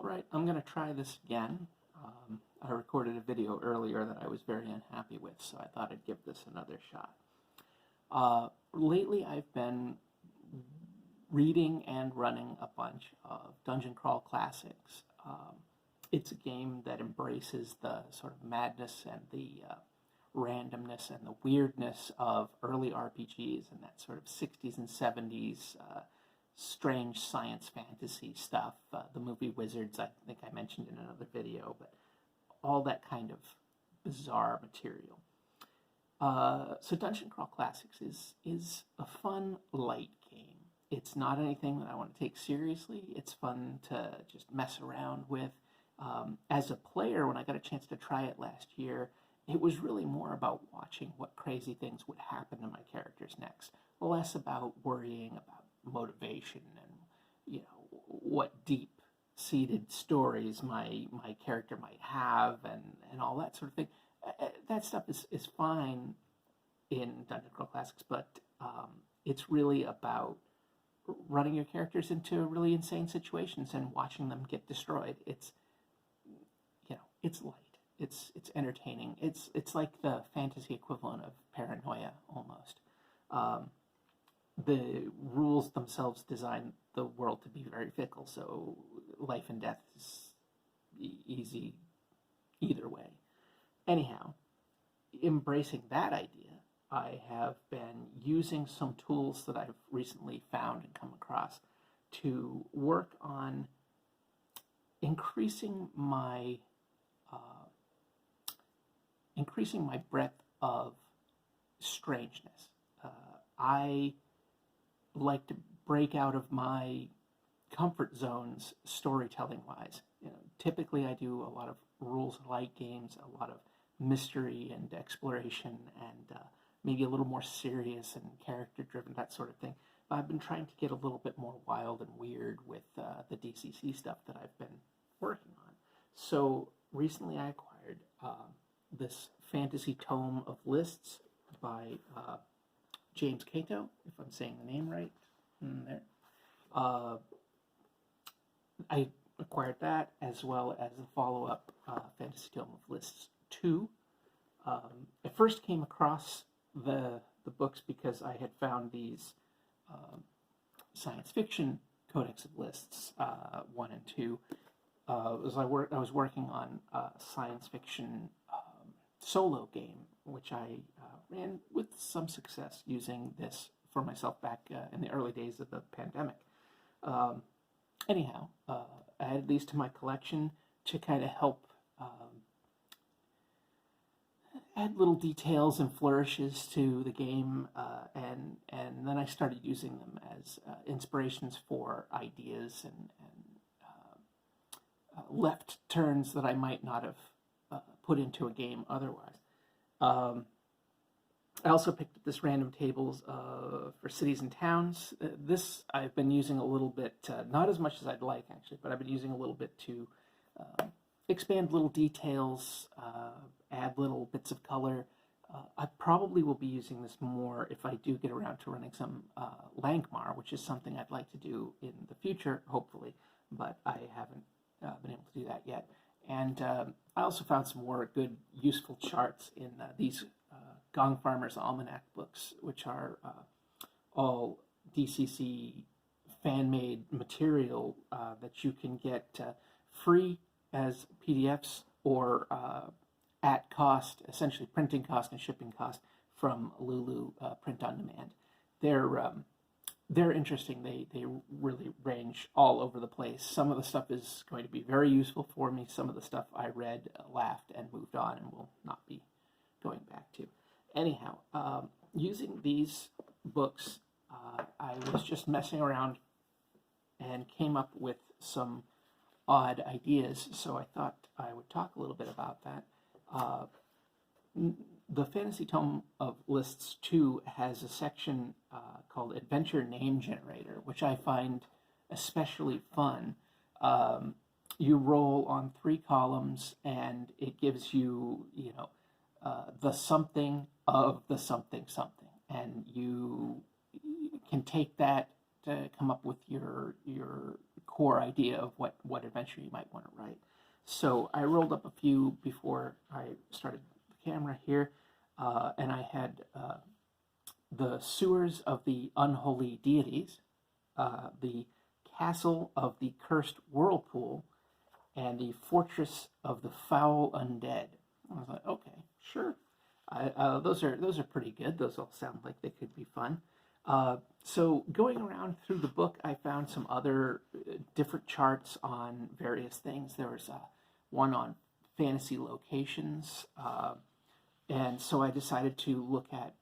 All right, I'm going to try this again. I recorded a video earlier that I was very unhappy with, so I thought I'd give this another shot. Lately, I've been reading and running a bunch of Dungeon Crawl classics. It's a game that embraces the sort of madness and the randomness and the weirdness of early RPGs and that sort of 60s and 70s strange science fantasy stuff. The movie Wizards, I think I mentioned in another video, but all that kind of bizarre material. So Dungeon Crawl Classics is a fun, light game. It's not anything that I want to take seriously. It's fun to just mess around with. As a player, when I got a chance to try it last year, it was really more about watching what crazy things would happen to my characters next, less about worrying about motivation and what deep-seated stories my character might have and all that sort of thing. That stuff is fine in Dungeon Crawl Classics, but it's really about running your characters into really insane situations and watching them get destroyed. It's light. It's entertaining. It's like the fantasy equivalent of paranoia almost. The rules themselves design the world to be very fickle, so life and death is easy either way. Anyhow, embracing that idea, I have been using some tools that I've recently found and come across to work on increasing my breadth of strangeness. I like to break out of my comfort zones storytelling-wise. Typically I do a lot of rules-light games, a lot of mystery and exploration, and maybe a little more serious and character-driven, that sort of thing. But I've been trying to get a little bit more wild and weird with the DCC stuff that I've been working on. So recently I acquired this fantasy tome of lists by James Cato, if I'm saying the name right. There. I acquired that as well as the follow-up Fantasy Tome of Lists 2. I first came across the books because I had found these science fiction codex of lists 1 and 2. I was working on a science fiction solo game, which I ran with some success using this for myself back in the early days of the pandemic. Anyhow, I added these to my collection to kind of help add little details and flourishes to the game, and then I started using them as inspirations for ideas and left turns that I might not have put into a game otherwise. I also picked up this random tables for cities and towns. This I've been using a little bit, not as much as I'd like actually, but I've been using a little bit to expand little details, add little bits of color. I probably will be using this more if I do get around to running some Lankmar, which is something I'd like to do in the future, hopefully, but I haven't been able to do that yet. And I also found some more good, useful charts in these Gong Farmer's Almanac books, which are all DCC fan-made material that you can get free as PDFs or at cost, essentially printing cost and shipping cost from Lulu Print on Demand. They're interesting. They really range all over the place. Some of the stuff is going to be very useful for me. Some of the stuff I read, laughed, and moved on and will not be going back to. Anyhow, using these books, I was just messing around and came up with some odd ideas, so I thought I would talk a little bit about that. The Fantasy Tome of Lists 2 has a section called Adventure Name Generator, which I find especially fun. You roll on 3 columns, and it gives you, the something of the something something, and you can take that to come up with your core idea of what adventure you might want to write. So I rolled up a few before I started the camera here, and I had the sewers of the unholy deities, the castle of the cursed whirlpool, and the fortress of the foul undead. I was like, okay, sure. Those are pretty good. Those all sound like they could be fun. So going around through the book, I found some other different charts on various things. There was one on fantasy locations, and so I decided to look at,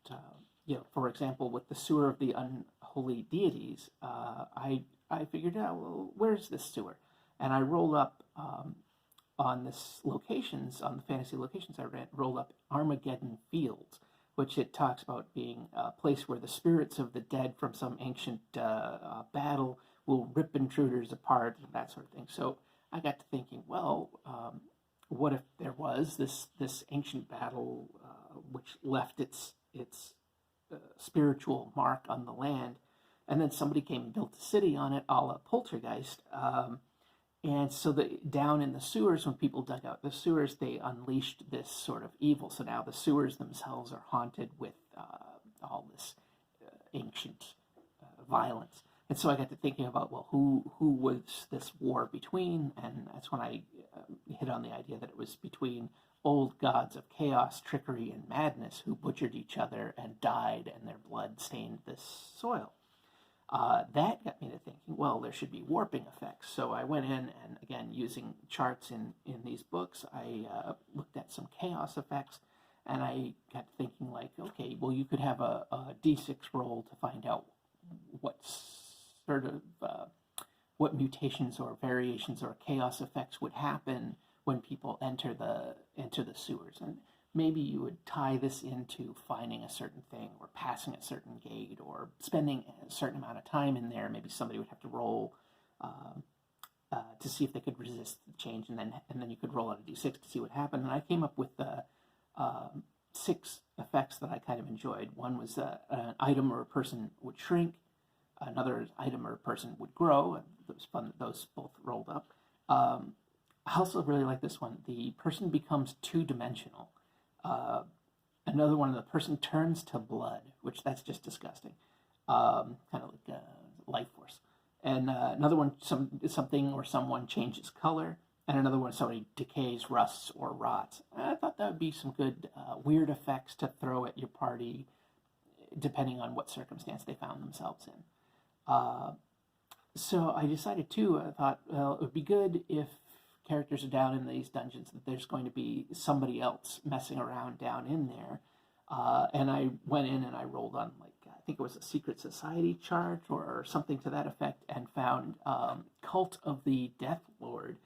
for example, with the sewer of the unholy deities, I figured out, well, where's this sewer? And I rolled up on this locations, on the fantasy locations I read, rolled up Armageddon Fields, which it talks about being a place where the spirits of the dead from some ancient battle will rip intruders apart and that sort of thing. So I got to thinking, well, what if there was this ancient battle which left its spiritual mark on the land, and then somebody came and built a city on it, a la Poltergeist. And so down in the sewers, when people dug out the sewers, they unleashed this sort of evil. So now the sewers themselves are haunted with all this ancient violence. And so I got to thinking about, well, who was this war between? And that's when I hit on the idea that it was between old gods of chaos, trickery, and madness who butchered each other and died, and their blood stained this soil. That got me to thinking, well, there should be warping effects. So I went in and, again, using charts in these books, I looked at some chaos effects, and I got thinking, like, okay, well, you could have a D6 roll to find out what sort of, what mutations or variations or chaos effects would happen when people enter the sewers. And maybe you would tie this into finding a certain thing or passing a certain gate or spending a certain amount of time in there. Maybe somebody would have to roll to see if they could resist the change, and then you could roll out a d6 to see what happened. And I came up with 6 effects that I kind of enjoyed. One was an item or a person would shrink. Another item or a person would grow. And it was fun that those both rolled up. I also really like this one. The person becomes two-dimensional. Another one, the person turns to blood, which that's just disgusting. Kind of like life force. And another one, something or someone changes color. And another one, somebody decays, rusts, or rots. And I thought that would be some good weird effects to throw at your party, depending on what circumstance they found themselves in. So I decided I thought, well, it would be good if characters are down in these dungeons, that there's going to be somebody else messing around down in there. And I went in and I rolled on, like, I think it was a secret society chart or something to that effect, and found Cult of the Death Lord,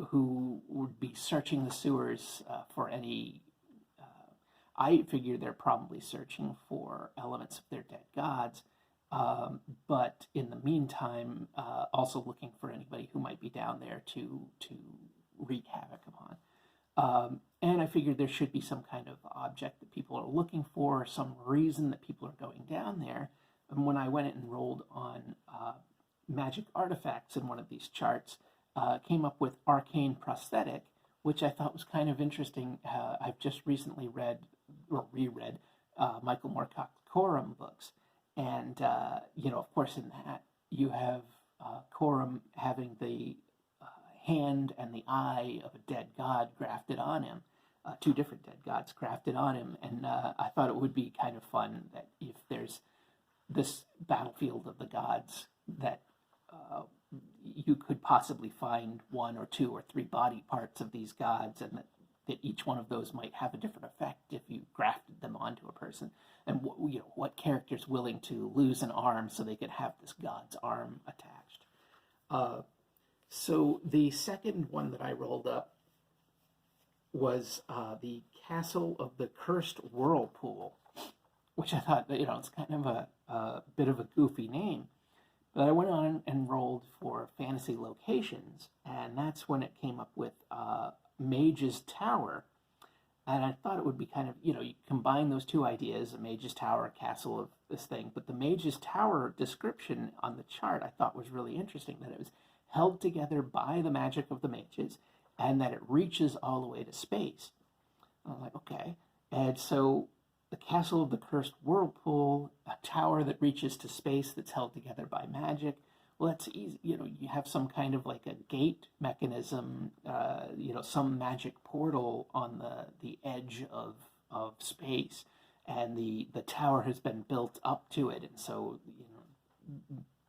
who would be searching the sewers for any... I figure they're probably searching for elements of their dead gods, but in the meantime, also looking for anybody who might be down there to wreak havoc upon. And I figured there should be some kind of object that people are looking for, some reason that people are going down there. And when I went and rolled on magic artifacts in one of these charts, came up with Arcane Prosthetic, which I thought was kind of interesting. I've just recently read, or reread, Michael Moorcock's Corum books. And, of course, in that, you have Corum having the hand and the eye of a dead god grafted on him, 2 different dead gods grafted on him. And I thought it would be kind of fun that if there's this battlefield of the gods, that you could possibly find 1 or 2 or 3 body parts of these gods, and that each one of those might have a different effect if you grafted them onto a person. And what character's willing to lose an arm so they could have this god's arm attached. So the second one that I rolled up was the Castle of the Cursed Whirlpool, which I thought, it's kind of a bit of a goofy name. But I went on and rolled for fantasy locations, and that's when it came up with Mage's Tower. And I thought it would be kind of, you combine those two ideas, a mage's tower, a castle of this thing. But the mage's tower description on the chart I thought was really interesting, that it was held together by the magic of the mages and that it reaches all the way to space. And I'm like, okay. And so the castle of the cursed whirlpool, a tower that reaches to space that's held together by magic. Well, that's easy. You have some kind of like a gate mechanism, some magic portal on the edge of space, and the tower has been built up to it, and so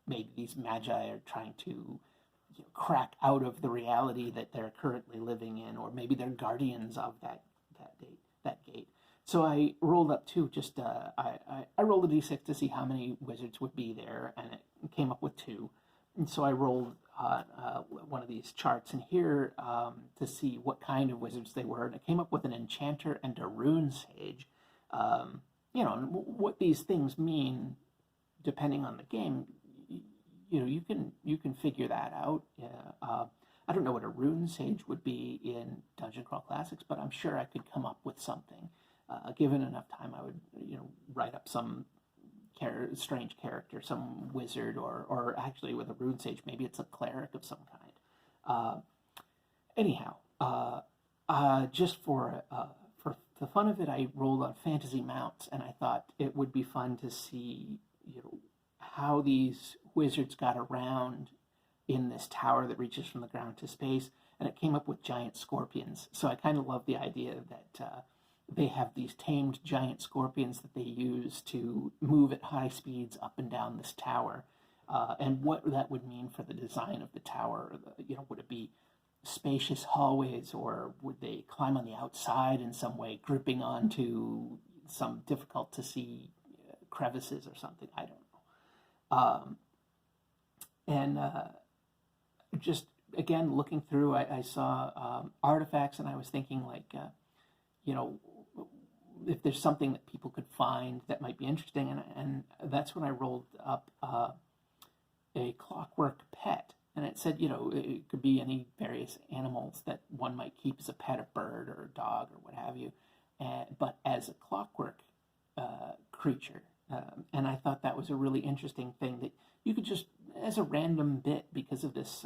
maybe these magi are trying to crack out of the reality that they're currently living in, or maybe they're guardians of that gate. So I rolled up two. I rolled a d6 to see how many wizards would be there, and it came up with 2. And so I rolled one of these charts in here to see what kind of wizards they were, and it came up with an enchanter and a rune sage. And what these things mean, depending on the game, you can figure that out. I don't know what a rune sage would be in Dungeon Crawl Classics, but I'm sure I could come up with something. Given enough time, I would write up some strange character, some wizard, or actually with a rune sage, maybe it's a cleric of some kind. Anyhow, just for the fun of it, I rolled on fantasy mounts, and I thought it would be fun to see how these wizards got around in this tower that reaches from the ground to space, and it came up with giant scorpions. So I kind of love the idea that they have these tamed giant scorpions that they use to move at high speeds up and down this tower, and what that would mean for the design of the tower. Would it be spacious hallways, or would they climb on the outside in some way, gripping onto some difficult to see crevices or something? I don't know. And just again looking through, I saw artifacts, and I was thinking like, if there's something that people could find that might be interesting, and that's when I rolled up a clockwork pet, and it said, it could be any various animals that one might keep as a pet, a bird or a dog or what have you, but as a clockwork creature. And I thought that was a really interesting thing that you could just, as a random bit, because of this,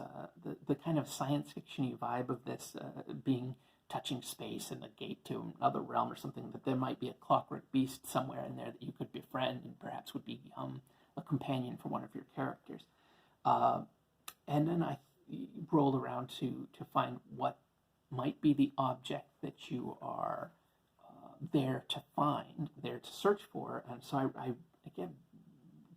the kind of science fiction-y vibe of this being touching space and the gate to another realm or something, that there might be a clockwork beast somewhere in there that you could befriend and perhaps would become a companion for one of your characters. And then I rolled around to find what might be the object that you are there to find, there to search for. And so I again,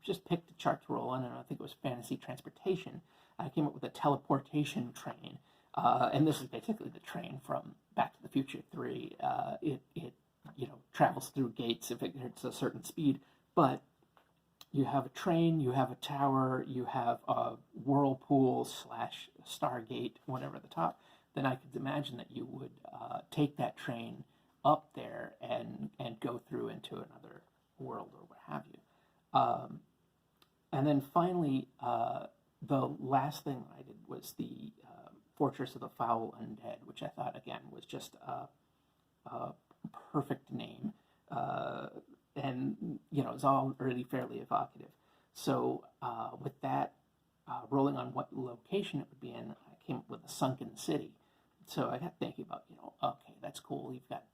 just picked a chart to roll on, and I think it was fantasy transportation. I came up with a teleportation train. And this is basically the train from Back to the Future 3. It travels through gates if it's a certain speed, but you have a train, you have a tower, you have a whirlpool / Stargate, whatever at the top. Then I could imagine that you would take that train up there and go through into another world or what have you. And then finally, the last thing I did was the Fortress of the Foul Undead, which I thought, again, was just a perfect name. And, it's all really fairly evocative. So with that, rolling on what location it would be in, I came up with a sunken city. So I got thinking about, okay, that's cool. You've got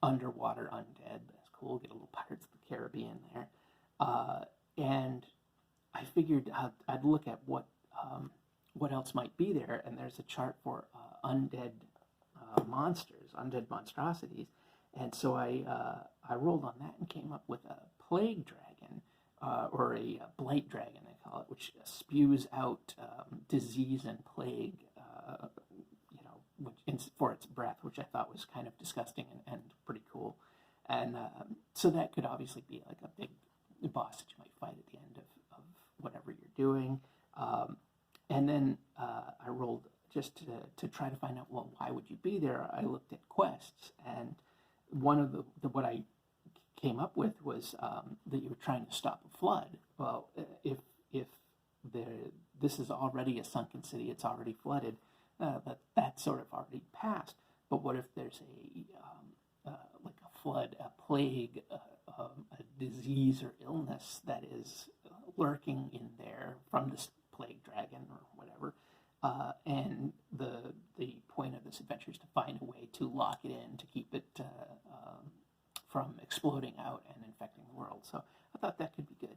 underwater undead. That's cool. Get a little Pirates of the Caribbean there. And I figured I'd look at what else might be there, and there's a chart for undead monsters, undead monstrosities, and so I rolled on that and came up with a plague dragon, or a blight dragon they call it, which spews out disease and plague, for its breath, which I thought was kind of disgusting and pretty cool, and so that could obviously be like a big boss that you might fight at the end of whatever you're doing. And then I rolled just to try to find out, well, why would you be there? I looked at quests, and one of what I came up with was that you were trying to stop a flood. Well, if this is already a sunken city, it's already flooded, that's sort of already passed. But what if there's a flood, a plague, a disease or illness that is lurking in there from this plague dragon or whatever. And the point of this adventure is to find a way to lock it in, to keep it from exploding out and infecting the world. So I thought that could be good.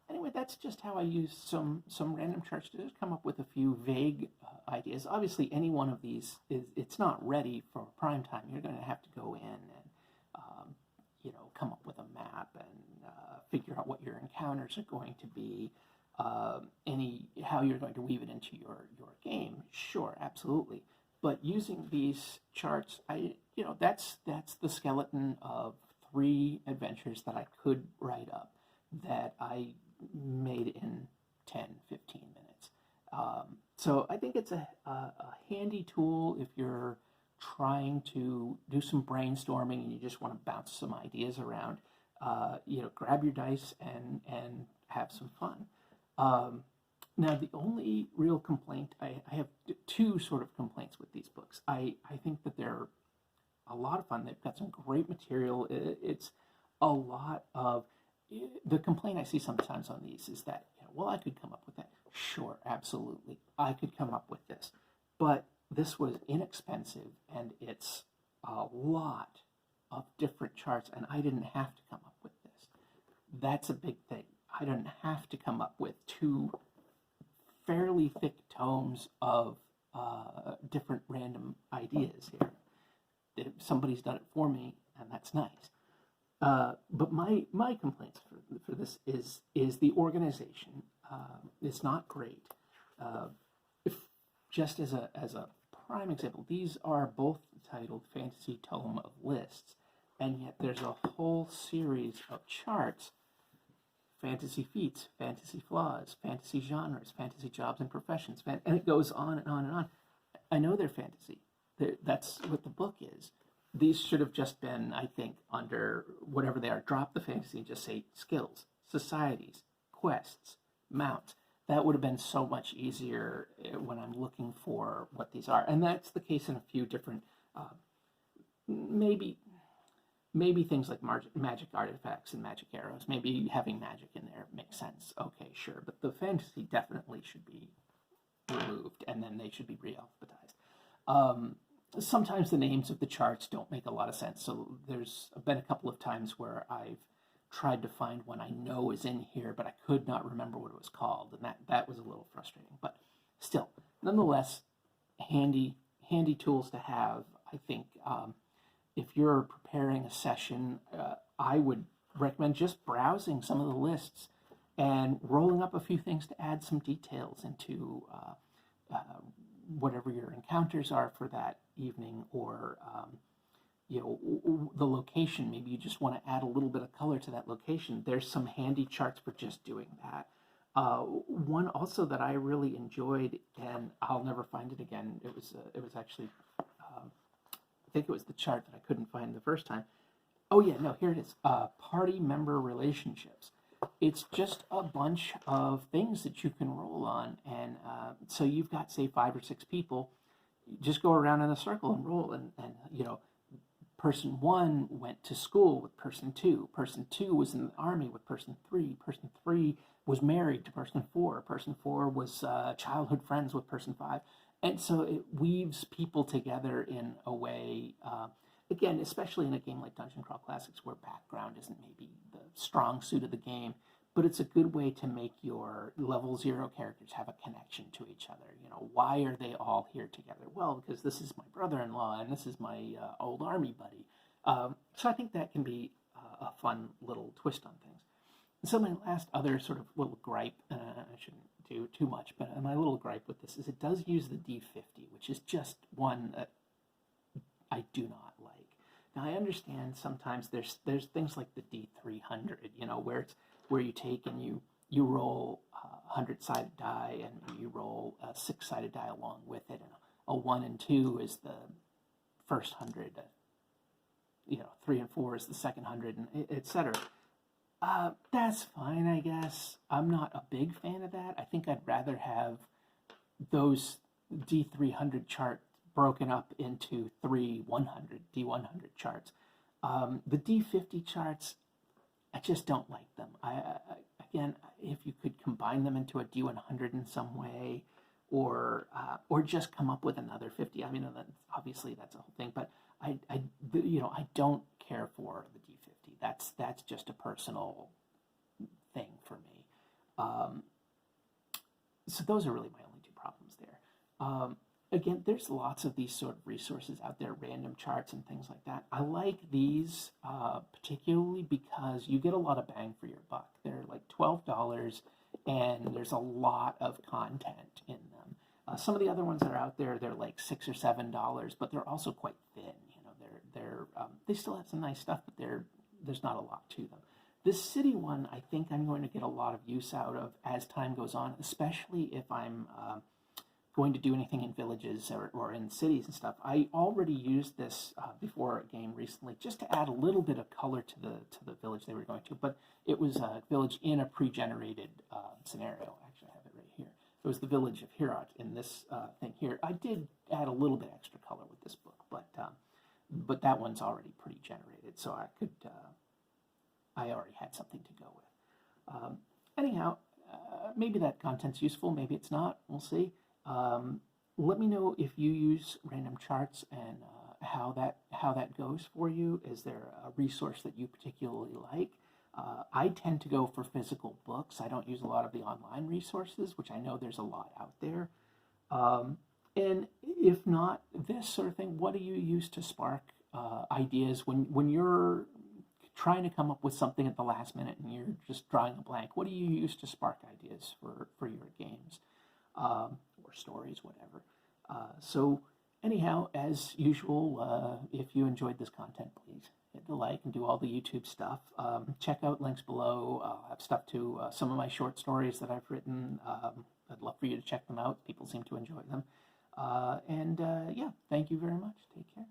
Anyway, that's just how I used some random charts to just come up with a few vague ideas. Obviously, any one of these it's not ready for prime time. You're going to have to go in and come up with a map and figure out what your encounters are going to be. How you're going to weave it into your game. Sure, absolutely. But using these charts, that's the skeleton of 3 adventures that I could write up that I made in 10, 15 minutes. So I think it's a handy tool if you're trying to do some brainstorming and you just want to bounce some ideas around. Grab your dice and have some fun. Now, the only real complaint, I have 2 sort of complaints with these books. I think that they're a lot of fun. They've got some great material. It's a lot of... The complaint I see sometimes on these is that, well, I could come up with that. Sure, absolutely. I could come up with this. But this was inexpensive, and it's a lot of different charts, and I didn't have to come up with this. That's a big thing. I didn't have to come up with 2 fairly thick tomes of different random ideas here. Somebody's done it for me, and that's nice. But my complaints for this is the organization. It's not great. Just as a prime example, these are both titled Fantasy Tome of Lists, and yet there's a whole series of charts: fantasy feats, fantasy flaws, fantasy genres, fantasy jobs and professions, and it goes on and on and on. I know they're fantasy. That's what the book is. These should have just been, I think, under whatever they are. Drop the fantasy and just say skills, societies, quests, mounts. That would have been so much easier when I'm looking for what these are. And that's the case in a few different, maybe things like magic artifacts and magic arrows. Maybe having magic in there makes sense. Okay, sure. But the fantasy definitely should be removed, and then they should be re-alphabetized. Sometimes the names of the charts don't make a lot of sense. So there's been a couple of times where I've tried to find one I know is in here, but I could not remember what it was called, and that was a little frustrating. But still, nonetheless, handy tools to have. I think if you're preparing a session, I would recommend just browsing some of the lists and rolling up a few things to add some details into whatever your encounters are for that evening, or the location. Maybe you just want to add a little bit of color to that location. There's some handy charts for just doing that. One also that I really enjoyed, and I'll never find it again. It was actually, I think it was the chart that I couldn't find the first time. Oh yeah, no, here it is. Party member relationships. It's just a bunch of things that you can roll on, and so you've got, say, 5 or 6 people. Just go around in a circle and roll, and person 1 went to school with person 2. Person 2 was in the army with person 3. Person 3 was married to person 4. Person 4 was childhood friends with person 5. And so it weaves people together in a way, again, especially in a game like Dungeon Crawl Classics, where background isn't maybe the strong suit of the game, but it's a good way to make your level 0 characters have a connection to each other. Why are they all here together? Well, because this is my brother-in-law and this is my old army buddy. So I think that can be a fun little twist on things. And so my last other sort of little gripe, I shouldn't do too much, but my little gripe with this is it does use the D50, which is just one that I do not like. Now, I understand sometimes there's things like the D300, where you take and you roll a 100-sided die, and you roll a 6-sided die along with it, and a 1 and 2 is the first 100, 3 and 4 is the second 100, and etc. That's fine, I guess. I'm not a big fan of that. I think I'd rather have those D300 charts broken up into 3 100, D100 charts. The D50 charts, I just don't like them. Again, if you could combine them into a D100 in some way, or just come up with another 50. I mean, obviously that's a whole thing, but I don't care for the D50. That's just a personal thing for me. So those are really my only two problems there. Again, there's lots of these sort of resources out there, random charts and things like that. I like these particularly because you get a lot of bang for your buck. They're like $12, and there's a lot of content in them. Some of the other ones that are out there, they're like $6 or $7, but they're also quite thin. You know, they still have some nice stuff, but there's not a lot to them. This city one, I think I'm going to get a lot of use out of as time goes on, especially if I'm going to do anything in villages or in cities and stuff. I already used this before a game recently just to add a little bit of color to the village they were going to, but it was a village in a pre-generated scenario. Actually, I have it right here. It was the village of Heorot in this thing here. I did add a little bit extra color with this book, but that one's already pretty generated, so I already had something to go with. Anyhow, maybe that content's useful, maybe it's not, we'll see. Let me know if you use random charts and how that goes for you. Is there a resource that you particularly like? I tend to go for physical books. I don't use a lot of the online resources, which I know there's a lot out there. And if not this sort of thing, what do you use to spark ideas when you're trying to come up with something at the last minute and you're just drawing a blank? What do you use to spark ideas for your games or stories, whatever? So anyhow, as usual, if you enjoyed this content, please hit the like and do all the YouTube stuff. Check out links below. I'll have stuff to some of my short stories that I've written. I'd love for you to check them out. People seem to enjoy them. Yeah, thank you very much. Take care.